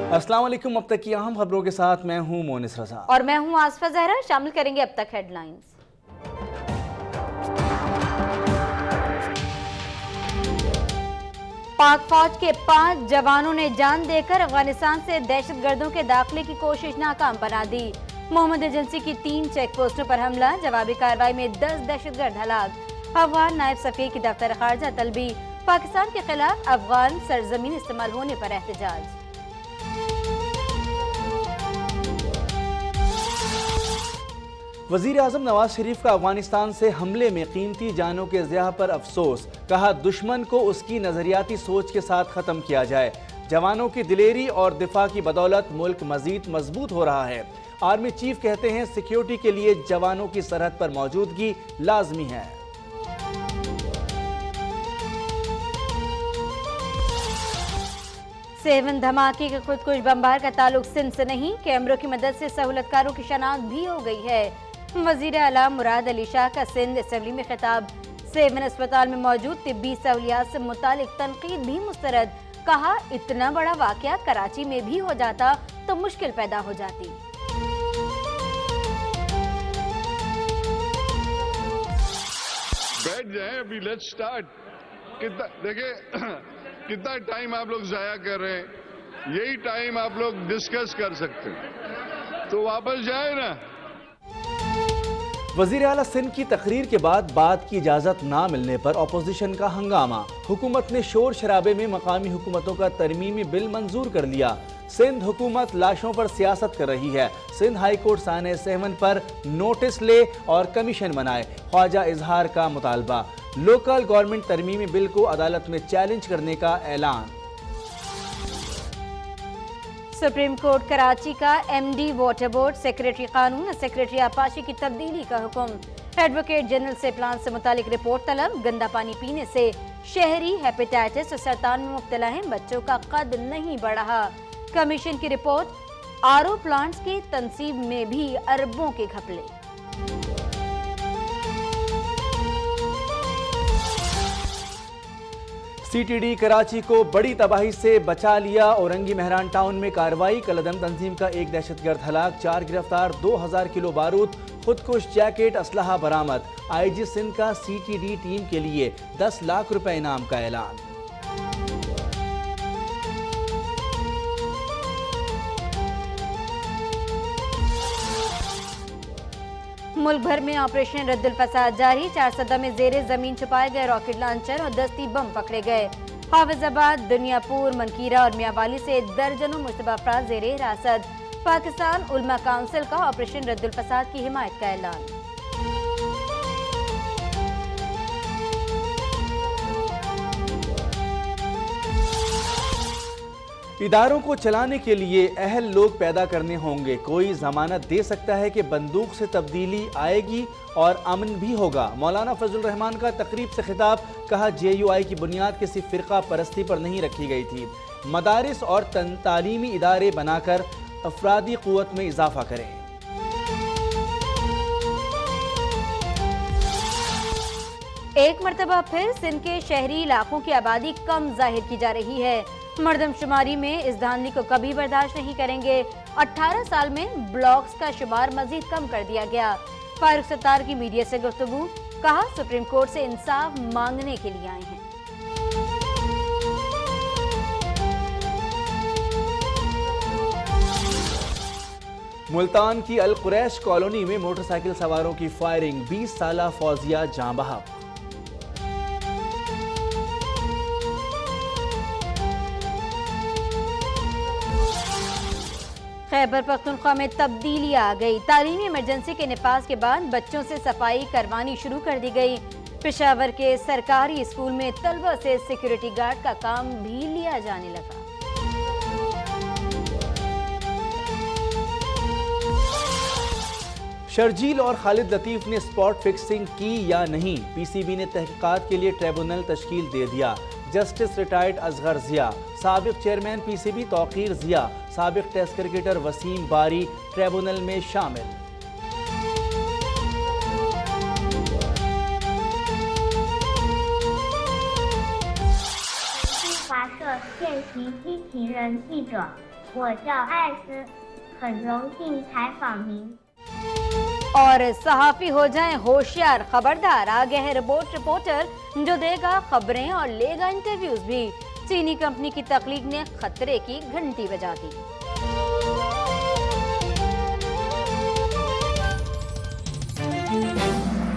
अस्सलाम वालेकुम। अब तक की अहम खबरों के साथ मैं हूं मोनिस रजा और मैं हूं आसफा जहरा। शामिल करेंगे अब तक हेडलाइंस। पाक फौज के 5 जवानों ने जान देकर अफगानिस्तान से दहशतगर्दों के दाखिले की कोशिश नाकाम बना दी। मोहम्मद एजेंसी की 3 चेक पोस्टों पर हमला, जवाबी कार्रवाई में 10 दहशतगर्द हलाक। अफगान नायब सफीर की दफ्तर खारजा तलबी, पाकिस्तान के खिलाफ अफगान सरजमीन इस्तेमाल होने पर एहतजाज। वजीर आजम नवाज शरीफ का अफगानिस्तान से हमले में कीमती जानों के ज़िया पर अफसोस, कहा दुश्मन को उसकी नजरियाती सोच के साथ खत्म किया जाए। जवानों की दिलेरी और दिफा की बदौलत मुल्क मजीद मजबूत हो रहा है। आर्मी चीफ कहते हैं सिक्योरिटी के लिए जवानों की सरहद पर मौजूदगी लाजमी है। सेवन धमाके के खुदकुश बमबार का ताल्लुक सिंध से नहीं, कैमरों की मदद से सहूलतकारों की शनाख्त भी हो गई है। वजीर आला मुराद अली शाह का सिंध असेंबली में खिताब, सेवन अस्पताल में मौजूद तिब्बी सहूलियात से मुतालिक तनकीद भी मुस्तरद। कहा इतना बड़ा वाकया कराची में भी हो जाता तो मुश्किल पैदा हो जाती। बैठ जाए, अभी लेट्स स्टार्ट। देखिए कितना टाइम आप लोग जाया कर रहे हैं, यही टाइम आप लोग डिस्कस कर सकते हैं, तो वापस जाए ना। वजीर आला सिंध की तकरीर के बाद बात की इजाज़त ना मिलने पर अपोजिशन का हंगामा। हुकूमत ने शोर शराबे में मकामी हुकूमतों का तरमीमी बिल मंजूर कर लिया। सिंध हुकूमत लाशों पर सियासत कर रही है। सिंध हाई कोर्ट साने 7 पर नोटिस ले और कमीशन बनाए, ख्वाजा इजहार का मुतालबा। लोकल गवर्नमेंट तरमीमी बिल को अदालत में चैलेंज करने का ऐलान। सुप्रीम कोर्ट कराची का एमडी वाटर बोर्ड, सेक्रेटरी कानून और सेक्रेटरी आपाशी की तब्दीली का हुक्म। एडवोकेट जनरल से प्लान से मुतालिक रिपोर्ट तलब। गंदा पानी पीने से शहरी हेपेटाइटिस और सरतान में मुब्तला हैं, बच्चों का कद नहीं बढ़ा। कमीशन की रिपोर्ट, आरओ प्लांट्स की तंसीब में भी अरबों के घपले। सीटीडी कराची को बड़ी तबाही से बचा लिया। औरंगी मेहरान टाउन में कार्रवाई, कलदम तंजीम का एक दहशतगर्द हलाक, 4 गिरफ्तार, 2000 किलो बारूद, खुदकुश जैकेट, असलहा बरामद। आईजी सिंध का सीटीडी टीम के लिए 10 लाख रुपए इनाम का ऐलान। मुल्क भर में ऑपरेशन रद्दुल फसाद जारी। 4 सदा में जेरे जमीन छुपाए गए रॉकेट लॉन्चर और दस्ती बम पकड़े गए। हाफिजाबाद, दुनियापुर, मनकीरा और मियावाली से दर्जनों मुश्तबा अफराद जेरे हिरासत। पाकिस्तान उलमा काउंसिल का ऑपरेशन रद्दुल फसाद की हिमायत का ऐलान। इदारों को चलाने के लिए अहल लोग पैदा करने होंगे। कोई जमानत दे सकता है कि बंदूक से तब्दीली आएगी और अमन भी होगा। मौलाना फजल रहमान का तकरीब से खिताब, कहा JUI की बुनियाद किसी फ़िरका परस्ती पर नहीं रखी गई थी। मदारिस और तालीमी इदारे बनाकर अफरादी क़ुव्वत में इजाफा करें। एक मरतबा फिर सिंध के शहरी इलाकों की आबादी कम जाहिर की जा रही है। मर्दमशुमारी में इस धांधली को कभी बर्दाश्त नहीं करेंगे। 18 साल में ब्लॉक्स का शुमार मजीद कम कर दिया गया। फारूक सत्तार की मीडिया से गुफ्तगू, कहा सुप्रीम कोर्ट से इंसाफ मांगने के लिए आए हैं। मुल्तान की अल कुरैश कॉलोनी में मोटरसाइकिल सवारों की फायरिंग, 20 साला फौजिया जाँ बहक। खैबर पख्तूनख्वा में तब्दीली आ गई। तालीमी इमरजेंसी के नफाज के बाद बच्चों से सफाई करवानी शुरू कर दी गई। पेशावर के सरकारी स्कूल में तलबा से सिक्योरिटी गार्ड का काम भी लिया जाने लगा। शर्जील और खालिद लतीफ ने स्पॉट फिक्सिंग की या नहीं, PCB ने तहकीकात के लिए ट्रिब्यूनल तश्कील दे दिया। जस्टिस रिटायर्ड असगर जिया, साबिक चेयरमैन PCB तौकीर जिया, साबिक टेस्ट क्रिकेटर वसीम बारी ट्रिब्यूनल में शामिल। 我叫艾斯，很荣幸采访您。 और सहाफी हो जाएं होशियार, खबरदार, आगे है रिपोर्टर जो देगा खबरें और लेगा इंटरव्यूज भी। चीनी कंपनी की तकलीफ ने खतरे की घंटी बजा दी।